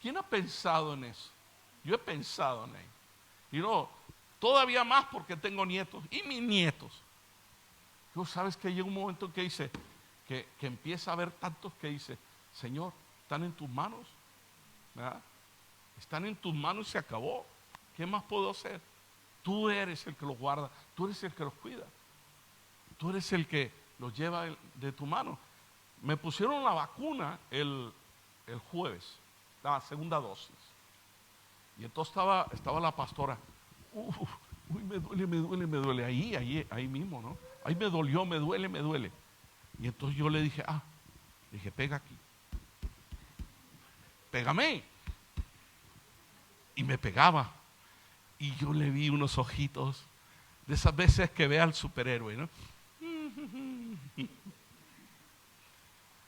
¿Quién ha pensado en eso? Yo he pensado en ello. Y no, todavía más porque tengo nietos. ¿Y mis nietos? Tú sabes que llega un momento en que dice, que empieza a haber tantos que dice: Señor, están en tus manos, ¿verdad? Están en tus manos y se acabó. ¿Qué más puedo hacer? Tú eres el que los guarda, tú eres el que los cuida, tú eres el que los lleva de tu mano. Me pusieron la vacuna el jueves, la segunda dosis. Y entonces estaba la pastora: uy, me duele, ahí mismo, ¿no? Ahí me dolió, me duele. Y entonces yo le dije: pega aquí, pégame. Y me pegaba. Y yo le vi unos ojitos, de esas veces que ve al superhéroe, ¿no?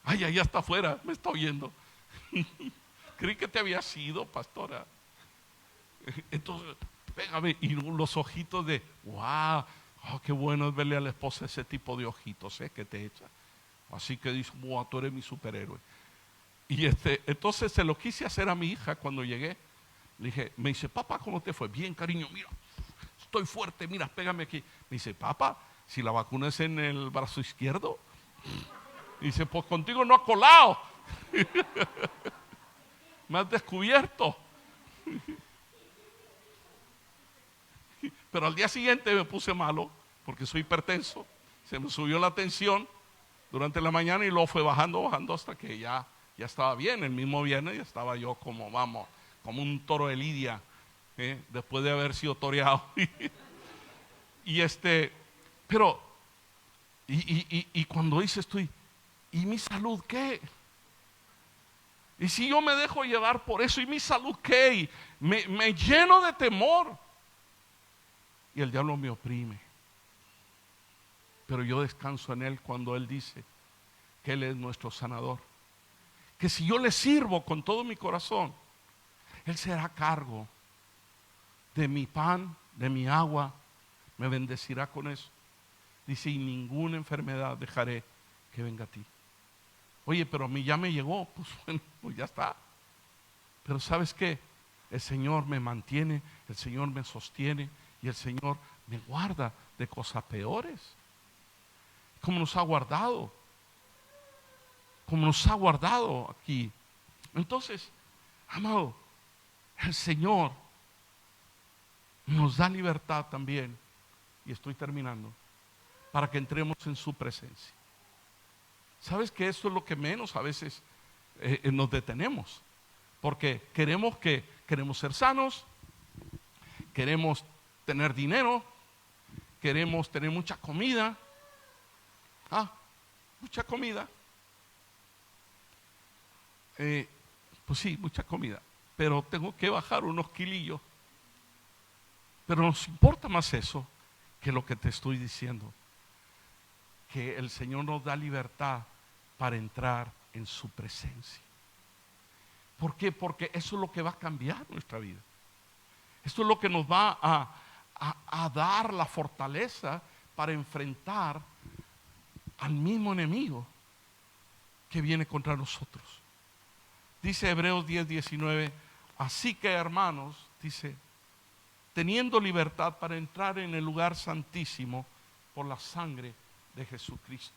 Ay, allá está afuera, me está oyendo. Creí que te había sido, pastora. Entonces, pégame. Y los ojitos de, wow, qué bueno es verle a la esposa ese tipo de ojitos, que te echa. Así que dice: wow, tú eres mi superhéroe. Y entonces se lo quise hacer a mi hija cuando llegué. Le dije, me dice: papá, ¿cómo te fue? Bien, cariño, mira, estoy fuerte, mira, pégame aquí. Me dice: papá, si la vacuna es en el brazo izquierdo. Dice: pues contigo no ha colado. Me has descubierto. Pero al día siguiente me puse malo, porque soy hipertenso. Se me subió la tensión durante la mañana y luego fue bajando hasta que ya estaba bien. El mismo viernes ya estaba yo como un toro de lidia, después de haber sido toreado. Pero cuando dice estoy, ¿y mi salud qué? Y si yo me dejo llevar por eso, ¿y mi salud qué? Y me lleno de temor. Y el diablo me oprime. Pero yo descanso en Él cuando Él dice que Él es nuestro sanador. Que si yo le sirvo con todo mi corazón, Él se hará cargo de mi pan, de mi agua, me bendecirá con eso. Dice: y ninguna enfermedad dejaré que venga a ti. Oye, pero a mí ya me llegó. Pues bueno, pues ya está. Pero ¿sabes qué? El Señor me mantiene, el Señor me sostiene y el Señor me guarda de cosas peores. Como nos ha guardado. Como nos ha guardado aquí. Entonces, amado, el Señor nos da libertad también, y estoy terminando, para que entremos en su presencia. ¿Sabes que esto es lo que menos a veces nos detenemos? Porque queremos ser sanos, queremos tener dinero, queremos tener mucha comida. Mucha comida. Pues sí, mucha comida. Pero tengo que bajar unos kilillos. Pero nos importa más eso que lo que te estoy diciendo. Que el Señor nos da libertad para entrar en su presencia. ¿Por qué? Porque eso es lo que va a cambiar nuestra vida. Esto es lo que nos va a dar la fortaleza para enfrentar al mismo enemigo que viene contra nosotros. Dice Hebreos 10:19: así que, hermanos, dice, teniendo libertad para entrar en el lugar santísimo por la sangre de Jesucristo.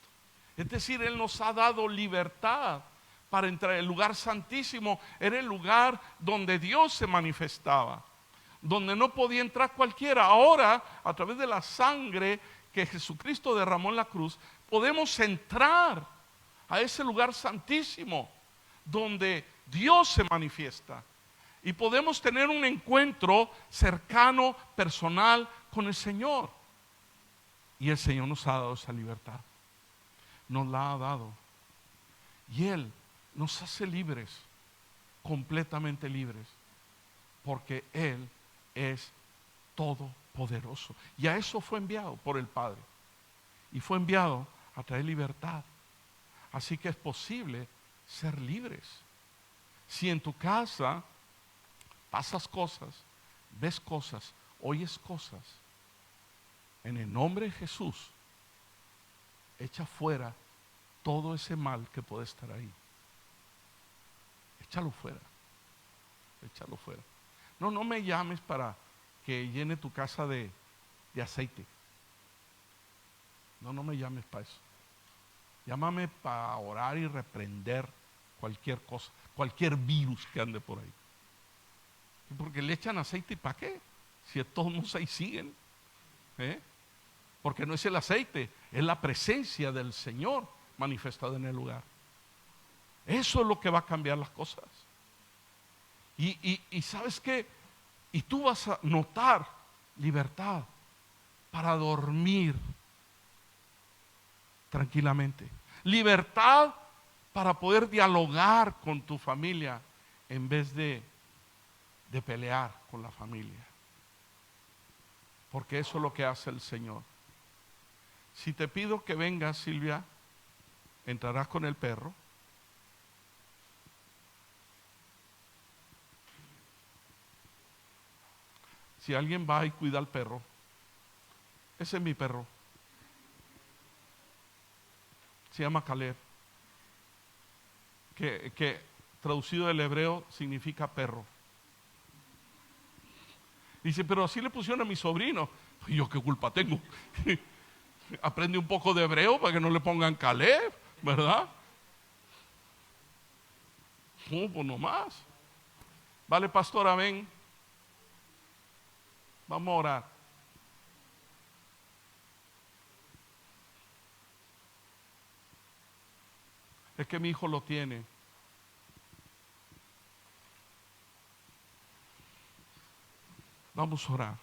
Es decir, Él nos ha dado libertad para entrar. El lugar santísimo era el lugar donde Dios se manifestaba, donde no podía entrar cualquiera. Ahora, a través de la sangre que Jesucristo derramó en la cruz, podemos entrar a ese lugar santísimo donde Dios se manifiesta. Y podemos tener un encuentro cercano, personal con el Señor. Y el Señor nos ha dado esa libertad. Nos la ha dado. Y Él nos hace libres, completamente libres, porque Él es todopoderoso. Y a eso fue enviado por el Padre. Y fue enviado a traer libertad. Así que es posible ser libres. Si en tu casa pasas cosas, ves cosas, oyes cosas, en el nombre de Jesús, echa fuera todo ese mal que puede estar ahí. Échalo fuera. Échalo fuera. No me llames para que llene tu casa de aceite. No me llames para eso. Llámame para orar y reprender cualquier cosa, cualquier virus que ande por ahí. Porque le echan aceite, ¿y para qué? Si todos ahí siguen. Porque no es el aceite, es la presencia del Señor manifestada en el lugar. Eso es lo que va a cambiar las cosas. Y ¿sabes qué? Y tú vas a notar libertad para dormir tranquilamente. Libertad para poder dialogar con tu familia en vez de pelear con la familia. Porque eso es lo que hace el Señor. Si te pido que vengas, Silvia, entrarás con el perro. Si alguien va y cuida al perro, ese es mi perro. Se llama Caleb, que traducido del hebreo significa perro. Dice, pero así le pusieron a mi sobrino. ¿Y yo qué culpa tengo? Aprende un poco de hebreo para que no le pongan Caleb, ¿verdad? No, pues no más. Vale, pastora, ven. Vamos a orar. Es que mi hijo lo tiene. Vamos a orar.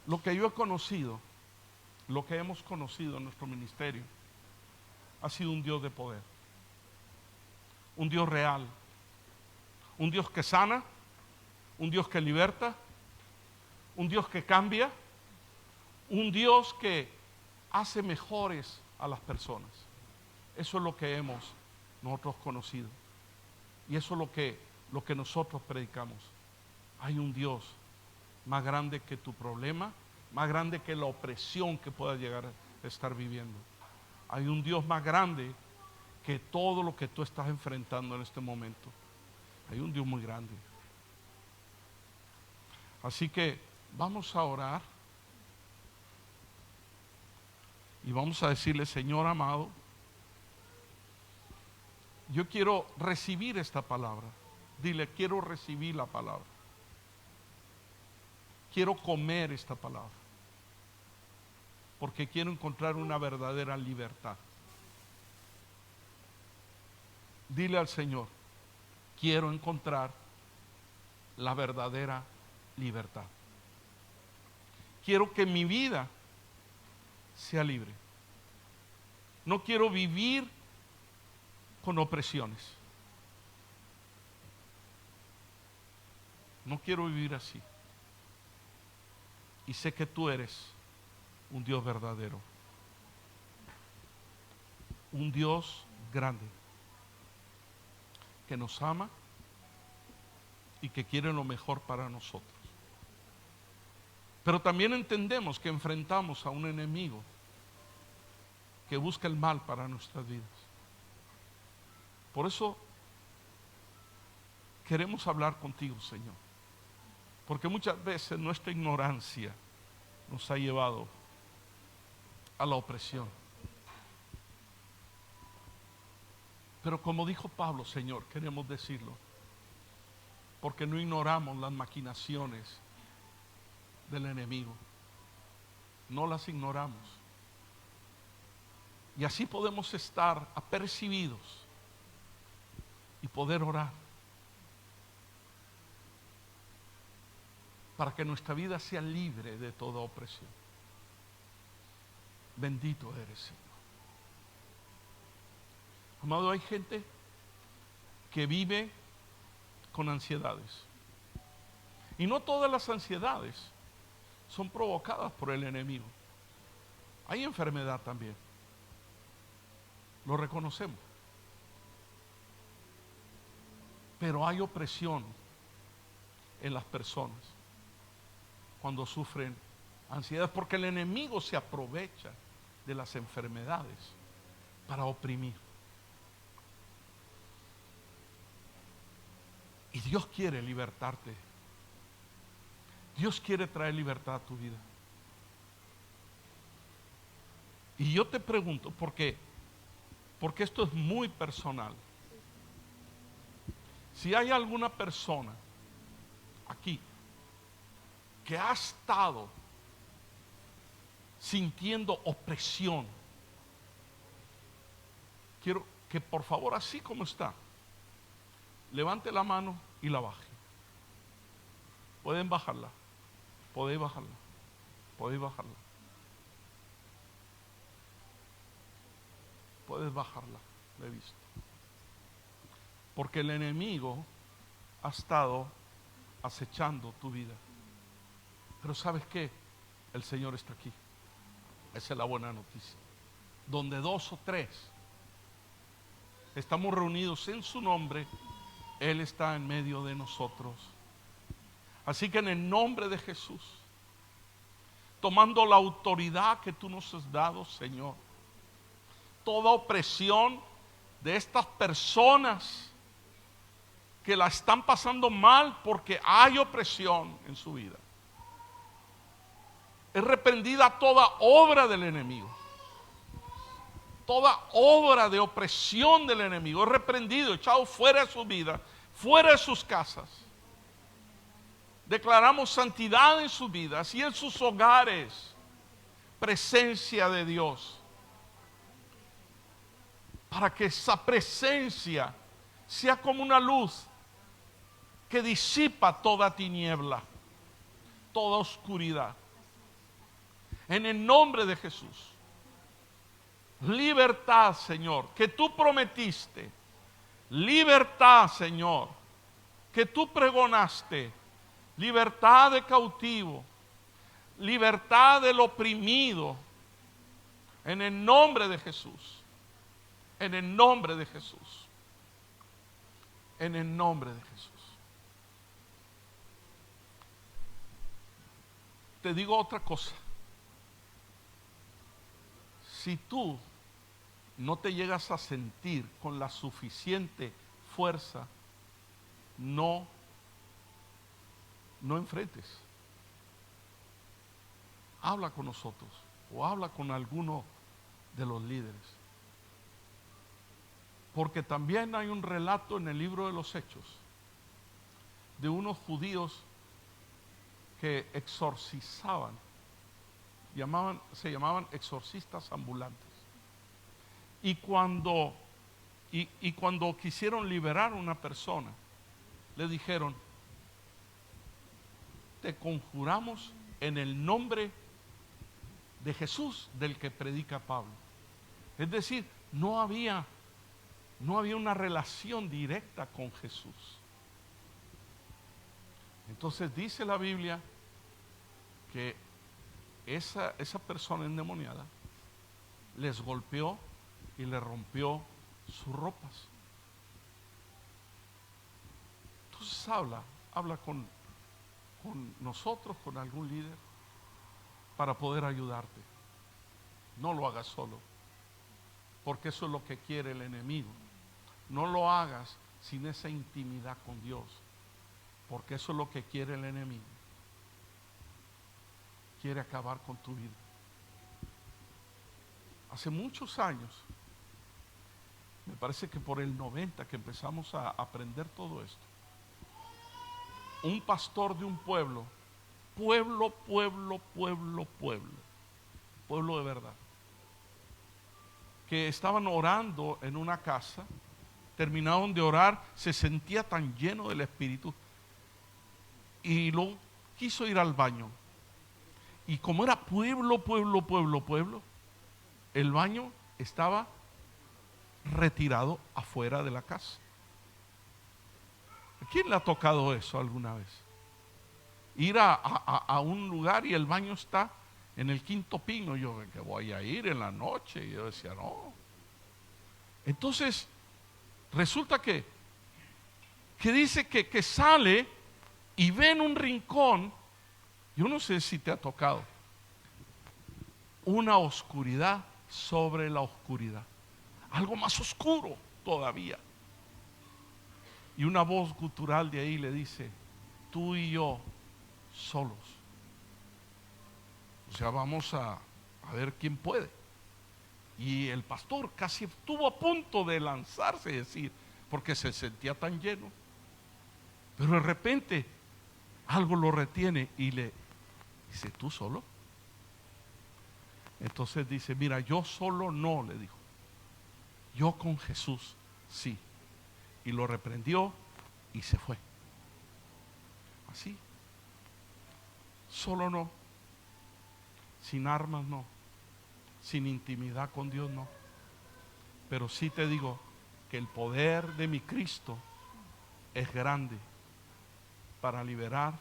Lo que yo he conocido, lo que hemos conocido en nuestro ministerio, ha sido un Dios de poder, un Dios real, un Dios que sana, un Dios que liberta, un Dios que cambia, un Dios que hace mejores a las personas. Eso es lo que hemos nosotros conocido. Y eso es lo que nosotros predicamos. Hay un Dios más grande que tu problema, más grande que la opresión que puedas llegar a estar viviendo. Hay un Dios más grande que todo lo que tú estás enfrentando en este momento. Hay un Dios muy grande. Así que vamos a orar y vamos a decirle, Señor amado, yo quiero recibir esta palabra. Dile, quiero recibir la palabra. Quiero comer esta palabra. Porque quiero encontrar una verdadera libertad. Dile al Señor, quiero encontrar la verdadera libertad. Quiero que mi vida sea libre. No quiero vivir con opresiones. No quiero vivir así. Y sé que tú eres un Dios verdadero, un Dios grande, que nos ama y que quiere lo mejor para nosotros. Pero también entendemos que enfrentamos a un enemigo que busca el mal para nuestras vidas. Por eso queremos hablar contigo, Señor. Porque muchas veces nuestra ignorancia nos ha llevado a la opresión. Pero como dijo Pablo, Señor, queremos decirlo, porque no ignoramos las maquinaciones del enemigo. No las ignoramos. Y así podemos estar apercibidos y poder orar para que nuestra vida sea libre de toda opresión. Bendito eres, Señor. Amado, hay gente que vive con ansiedades. Y no todas las ansiedades son provocadas por el enemigo. Hay enfermedad también. Lo reconocemos. Pero hay opresión en las personas cuando sufren ansiedad, porque el enemigo se aprovecha de las enfermedades para oprimir. Y Dios quiere libertarte. Dios quiere traer libertad a tu vida. Y yo te pregunto, ¿por qué? Porque esto es muy personal. Si hay alguna persona aquí que ha estado sintiendo opresión, quiero que por favor, así como está, levante la mano y la baje. Pueden bajarla, podéis bajarla, podéis bajarla. Puedes bajarla, lo he visto. Porque el enemigo ha estado acechando tu vida. Pero ¿sabes qué? El Señor está aquí. Esa es la buena noticia. Donde 2 o 3 estamos reunidos en su nombre, Él está en medio de nosotros. Así que en el nombre de Jesús, tomando la autoridad que tú nos has dado, Señor, toda opresión de estas personas que la están pasando mal porque hay opresión en su vida, es reprendida toda obra del enemigo. Toda obra de opresión del enemigo es reprendido, echado fuera de su vida, fuera de sus casas. Declaramos santidad en sus vidas y en sus hogares, presencia de Dios, para que esa presencia sea como una luz que disipa toda tiniebla, toda oscuridad. En el nombre de Jesús. Libertad, Señor, que tú prometiste. Libertad, Señor, que tú pregonaste. Libertad de cautivo. Libertad del oprimido. En el nombre de Jesús. En el nombre de Jesús. En el nombre de Jesús. Te digo otra cosa. Si tú no te llegas a sentir con la suficiente fuerza, no enfrentes. Habla con nosotros o habla con alguno de los líderes. Porque también hay un relato en el libro de los Hechos de unos judíos que exorcizaban, se llamaban exorcistas ambulantes. Y cuando quisieron liberar a una persona, le dijeron: te conjuramos en el nombre de Jesús del que predica Pablo. Es decir, no había una relación directa con Jesús. Entonces dice la Biblia que esa persona endemoniada les golpeó y le rompió sus ropas. Entonces habla con nosotros, con algún líder, para poder ayudarte. No lo hagas solo, porque eso es lo que quiere el enemigo. No lo hagas sin esa intimidad con Dios, porque eso es lo que quiere el enemigo. quiere acabar con tu vida. Hace muchos años, me parece que por el 90 que empezamos a aprender todo esto, un pastor de un pueblo de verdad, que estaban orando en una casa, terminaron de orar, se sentía tan lleno del Espíritu y luego quiso ir al baño. Y como era pueblo, el baño estaba retirado afuera de la casa. ¿A quién le ha tocado eso alguna vez? Ir a un lugar y el baño está en el quinto piso. Yo, que voy a ir en la noche. Y yo decía, no. Entonces, resulta que dice que sale y ve en un rincón, yo no sé si te ha tocado, una oscuridad sobre la oscuridad. Algo más oscuro todavía. Y una voz gutural de ahí le dice, tú y yo solos. O sea, vamos a ver quién puede. Y el pastor casi estuvo a punto de lanzarse y decir, porque se sentía tan lleno. Pero de repente algo lo retiene y le dice, ¿tú solo? Entonces dice, mira, yo solo no, le dijo. Yo con Jesús, sí. Y lo reprendió y se fue. Así. Solo no. Sin armas no. Sin intimidad con Dios no. Pero sí te digo que el poder de mi Cristo es grande para liberar,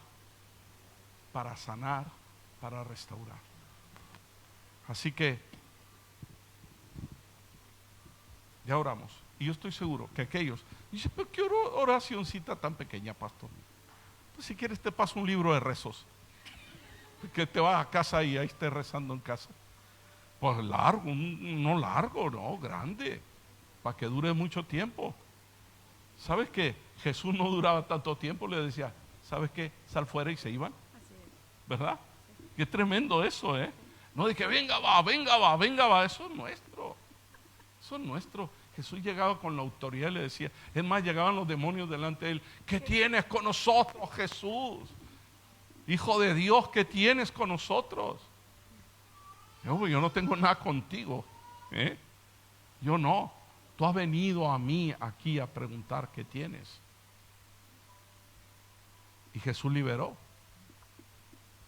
para sanar, para restaurar. Así que ya oramos. Y yo estoy seguro que aquellos dicen, pero qué oracioncita tan pequeña, pastor. Pues si quieres te paso un libro de rezos, que te vas a casa y ahí estés rezando en casa. Pues largo, no largo, no, grande, para que dure mucho tiempo. ¿Sabes qué? Jesús no duraba tanto tiempo, le decía, ¿sabes qué? Sal fuera y se iban. ¿Verdad? Qué tremendo eso, ¿eh? No de que venga va, eso es nuestro. Eso es nuestro. Jesús llegaba con la autoridad y le decía, es más, llegaban los demonios delante de él. ¿Qué tienes con nosotros, Jesús? Hijo de Dios, ¿qué tienes con nosotros? Yo no tengo nada contigo, ¿eh? Yo no. Tú has venido a mí aquí a preguntar qué tienes. Y Jesús liberó.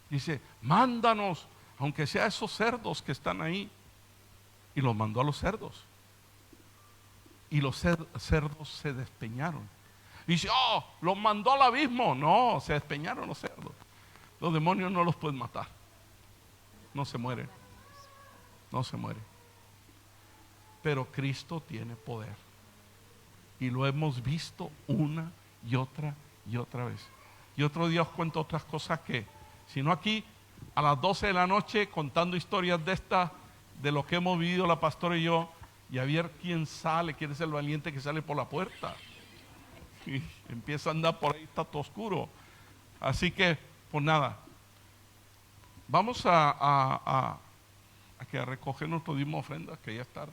Dice, mándanos, aunque sea esos cerdos que están ahí. Y los mandó a los cerdos. Y los cerdos se despeñaron. Y dice, los mandó al abismo. No, se despeñaron los cerdos. Los demonios no los pueden matar. No se mueren. No se mueren. Pero Cristo tiene poder. Y lo hemos visto una y otra vez. Y otro día os cuento otras cosas que, si no aquí, a las 12 de la noche, contando historias de estas, de lo que hemos vivido la pastora y yo, y a ver quién sale, quién es el valiente que sale por la puerta. Y empieza a andar por ahí, está todo oscuro. Así que, pues nada, vamos a recoger nuestro diezmo ofrenda, que ya es tarde.